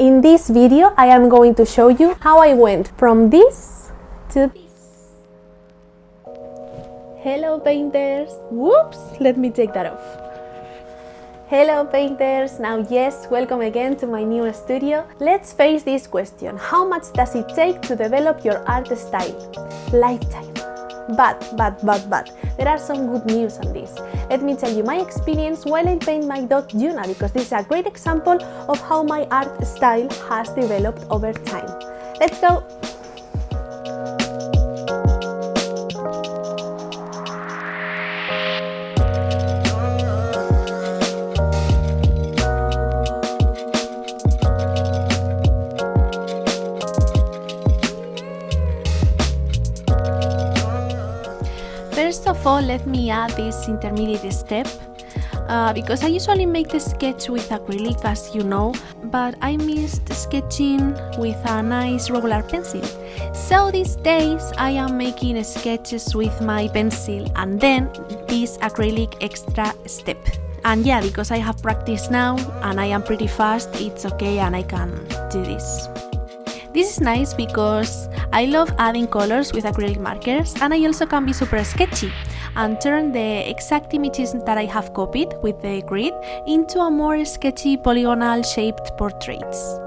In this video, I am going to show you how I went from this to this. Hello painters! Whoops! Let me take that off. Hello painters! Now yes, welcome again to my new studio. Let's face this question. How much does it take to develop your art style? Lifetime. But, there are some good news on this. Let me tell you my experience while I paint my dog Yuna, because this is a great example of how my art style has developed over time. Let's go! First of all, let me add this intermediate step because I usually make the sketch with acrylic, as you know, but I missed sketching with a nice regular pencil. So these days I am making sketches with my pencil and then this acrylic extra step. And yeah, because I have practice now and I am pretty fast, it's okay and I can do this. This is nice because I love adding colors with acrylic markers, and I also can be super sketchy and turn the exact images that I have copied with the grid into a more sketchy polygonal shaped portraits.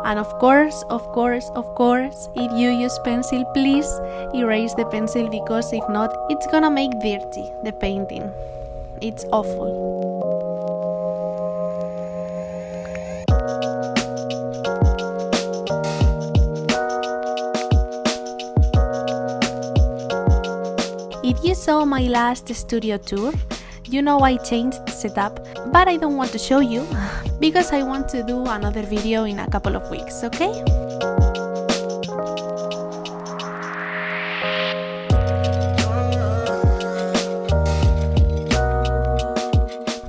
And of course, if you use pencil, please erase the pencil, because if not, it's gonna make dirty the painting. It's awful. If you saw my last studio tour, you know I changed the setup, but I don't want to show you because I want to do another video in a couple of weeks, okay?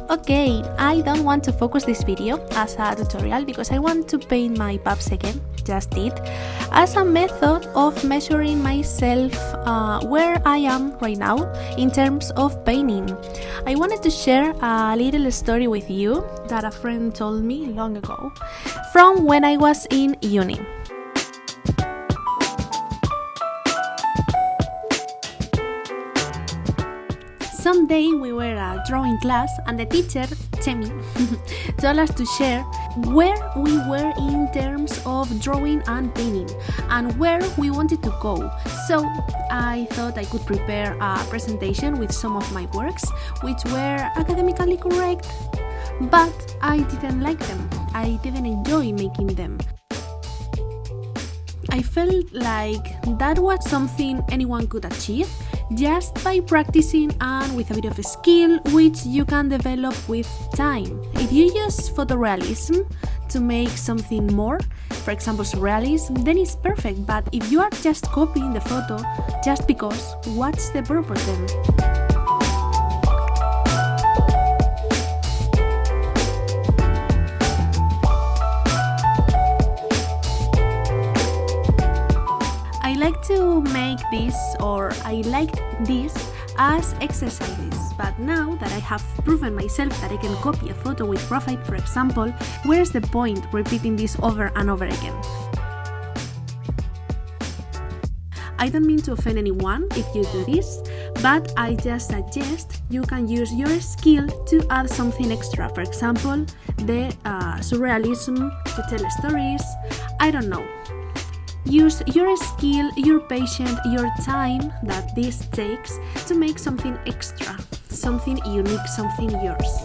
Okay, I don't want to focus this video as a tutorial because I want to paint my pups again, just it, as a method of measuring myself where I am right now in terms of painting. I wanted to share a little story with you that a friend told me long ago from when I was in uni. Someday we were at drawing class and the teacher, Chemi, told us to share where we were in terms of drawing and painting and where we wanted to go. So I thought I could prepare a presentation with some of my works, which were academically correct, but I didn't like them. I didn't enjoy making them. I felt like that was something anyone could achieve just by practicing and with a bit of skill, which you can develop with time. If you use photorealism to make something more, for example surrealism, then it's perfect, but if you are just copying the photo just because, what's the purpose then? I like to make this, or I liked this as exercises, but now that I have proven myself that I can copy a photo with graphite, for example, where's the point repeating this over and over again? I don't mean to offend anyone if you do this, but I just suggest you can use your skill to add something extra, for example, the surrealism to tell stories, I don't know. Use your skill, your patience, your time that this takes to make something extra, something unique, something yours.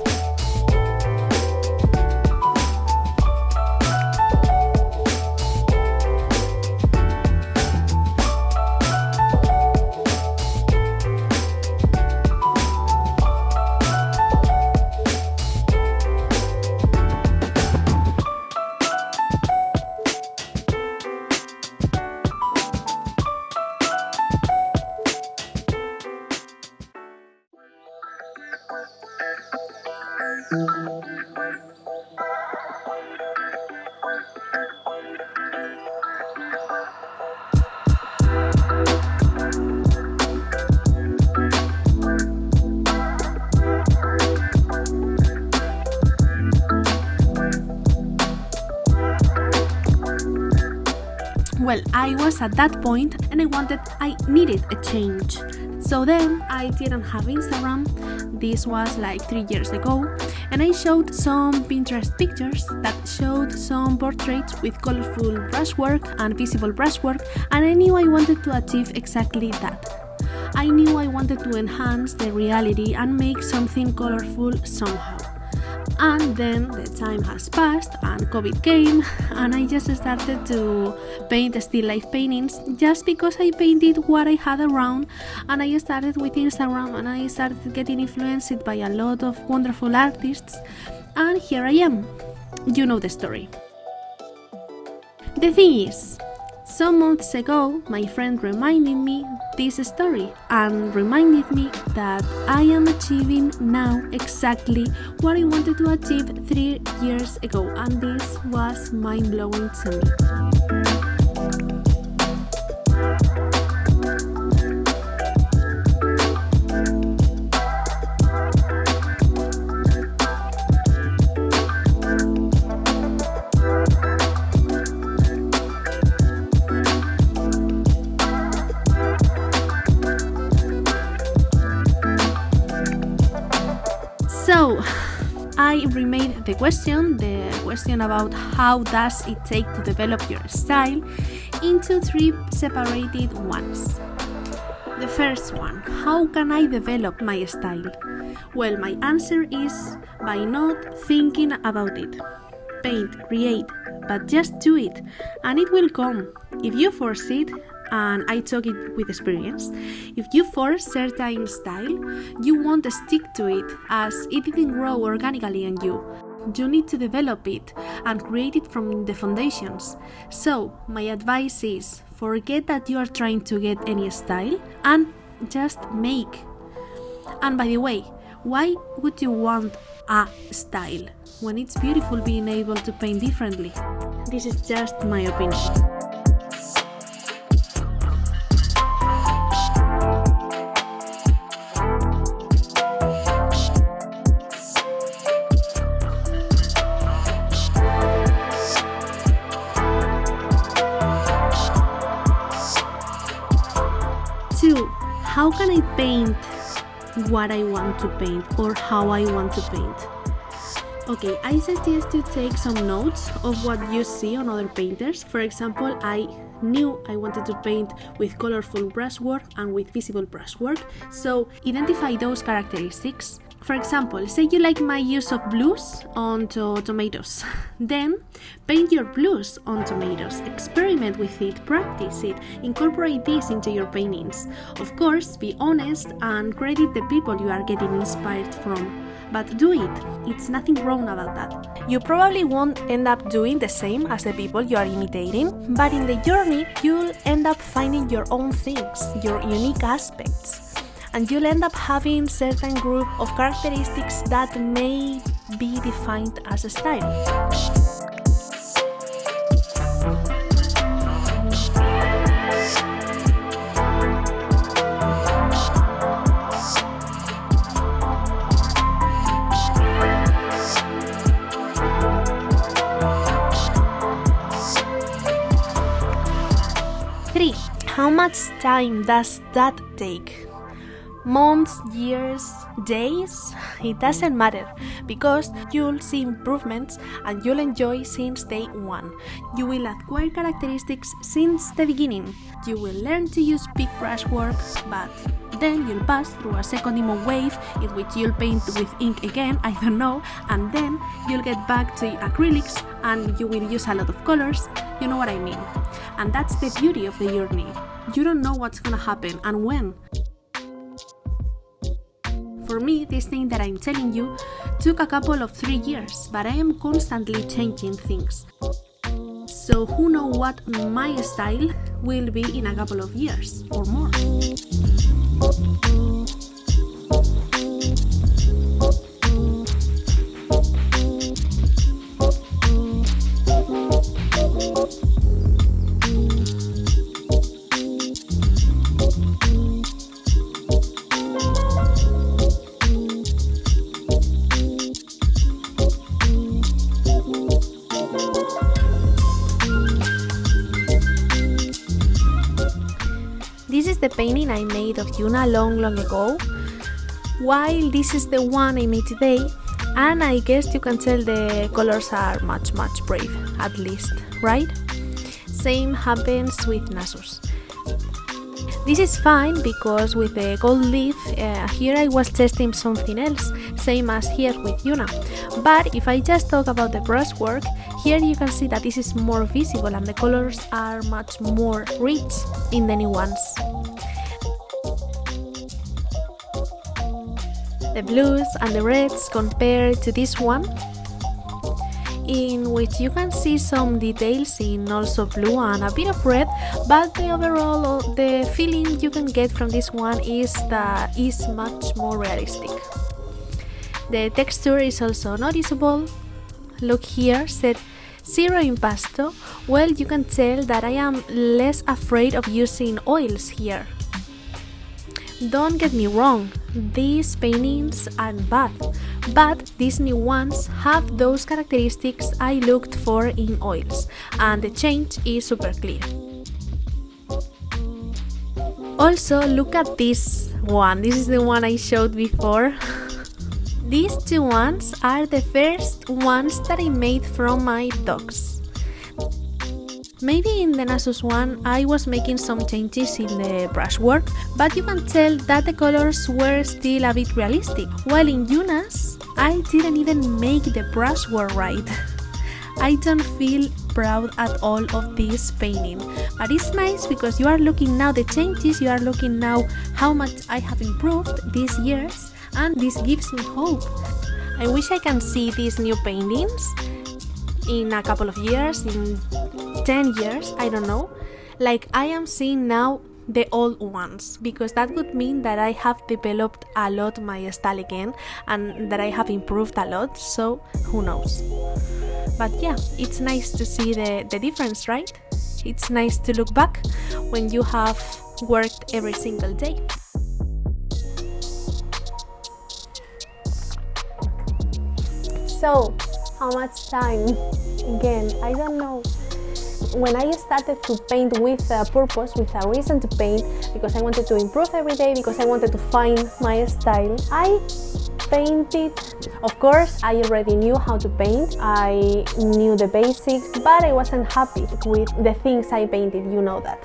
Well, I was at that point and I needed a change. So then I didn't have Instagram. This was like 3 years ago, and I showed some Pinterest pictures that showed some portraits with colorful brushwork and visible brushwork, and I knew I wanted to achieve exactly that. I knew I wanted to enhance the reality and make something colorful somehow. And then the time has passed and COVID came, and I just started to paint still life paintings just because I painted what I had around, and I started with Instagram and I started getting influenced by a lot of wonderful artists, and here I am. You know the story. The thing is, some months ago, my friend reminded me this story and reminded me that I am achieving now exactly what I wanted to achieve 3 years ago, and this was mind-blowing to me. So, I remade the question about how does it take to develop your style, into 3 separated ones. The first one, how can I develop my style? Well, my answer is by not thinking about it. Paint, create, but just do it, and it will come. If you force it, and I talk it with experience, if you force certain style, you won't stick to it as it didn't grow organically in you. You need to develop it and create it from the foundations. So my advice is, forget that you are trying to get any style and just make. And by the way, why would you want a style when it's beautiful being able to paint differently? This is just my opinion. How can I paint what I want to paint or how I want to paint? Okay, I suggest you take some notes of what you see on other painters. For example, I knew I wanted to paint with colorful brushwork and with visible brushwork, so identify those characteristics. For example, say you like my use of blues onto tomatoes. Then paint your blues on tomatoes, experiment with it, practice it, incorporate this into your paintings. Of course, be honest and credit the people you are getting inspired from. But do it, it's nothing wrong about that. You probably won't end up doing the same as the people you are imitating, but in the journey, you'll end up finding your own things, your unique aspects. And you'll end up having certain group of characteristics that may be defined as a style. Three, how much time does that take? Months, years, days, it doesn't matter, because you'll see improvements and you'll enjoy since day one. You will acquire characteristics since the beginning. You will learn to use big brushwork, but then you'll pass through a second demo wave in which you'll paint with ink again, I don't know, and then you'll get back to acrylics and you will use a lot of colors, you know what I mean. And that's the beauty of the journey. You don't know what's gonna happen and when. For me, this thing that I'm telling you took a couple of 3 years, but I am constantly changing things. So who knows what my style will be in a couple of years or more. the painting I made of Yuna long ago, while this is the one I made today, and I guess you can tell the colors are much brave, at least, right? Same happens with Nasus. This is fine because with the gold leaf, here I was testing something else, same as here with Yuna. But if I just talk about the brushwork, here you can see that this is more visible and the colors are much more rich in the new ones. The blues and the reds compared to this one, in which you can see some details in also blue and a bit of red, but the overall the feeling you can get from this one is that is much more realistic. The texture is also noticeable. Look here, set 0 impasto. Well, you can tell that I am less afraid of using oils here. Don't get me wrong, these paintings aren't bad, but these new ones have those characteristics I looked for in oils, and the change is super clear. Also, look at this one. This is the one I showed before. These two ones are the first ones that I made from my dogs. Maybe in the Nasus one I was making some changes in the brushwork, but you can tell that the colors were still a bit realistic, while in Yuna's I didn't even make the brushwork right. I don't feel proud at all of this painting, but it's nice because you are looking now the changes, you are looking now how much I have improved these years, and this gives me hope. I wish I can see these new paintings in a couple of years, in 10 years, I don't know, like I am seeing now the old ones, because that would mean that I have developed a lot my style again and that I have improved a lot, so who knows. But yeah, it's nice to see the difference, right? It's nice to look back when you have worked every single day. So, how much time? Again, I don't know. When I started to paint with a purpose, with a reason to paint, because I wanted to improve every day, because I wanted to find my style, I painted. Of course, I already knew how to paint, I knew the basics, but I wasn't happy with the things I painted, you know that.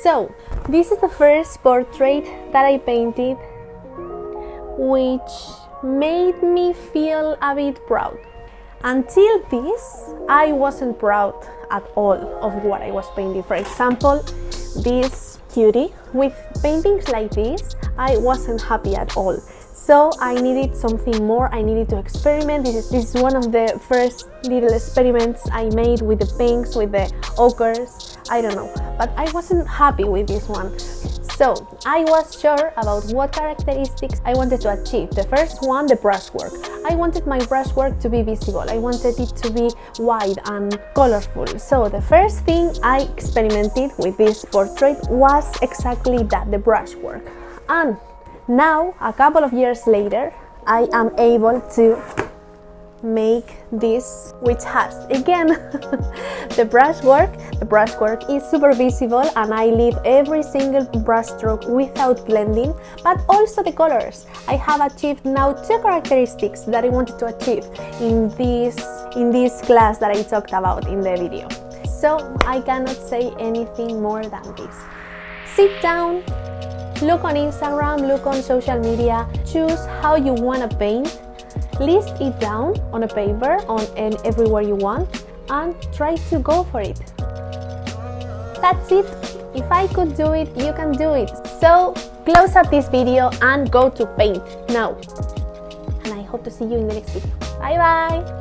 So, this is the first portrait that I painted, which made me feel a bit proud. Until this, I wasn't proud at all of what I was painting. For example, this cutie. With paintings like this, I wasn't happy at all. So I needed something more, I needed to experiment. This is one of the first little experiments I made with the pinks, with the ochres, I don't know. But I wasn't happy with this one. So I was sure about what characteristics I wanted to achieve. The first one, the brushwork. I wanted my brushwork to be visible. I wanted it to be wide and colorful. So the first thing I experimented with this portrait was exactly that, the brushwork. And now, a couple of years later, I am able to make this, which has again the brushwork. The brushwork is super visible and I leave every single brush stroke without blending, but also the colors. I have achieved now two characteristics that I wanted to achieve in this class that I talked about in the video. So I cannot say anything more than this. Sit down, look on Instagram, look on social media, choose how you want to paint, list it down on a paper and everywhere you want, and try to go for it. That's it. If I could do it, you can do it. So close up this video and go to paint now. And I hope to see you in the next video. Bye bye!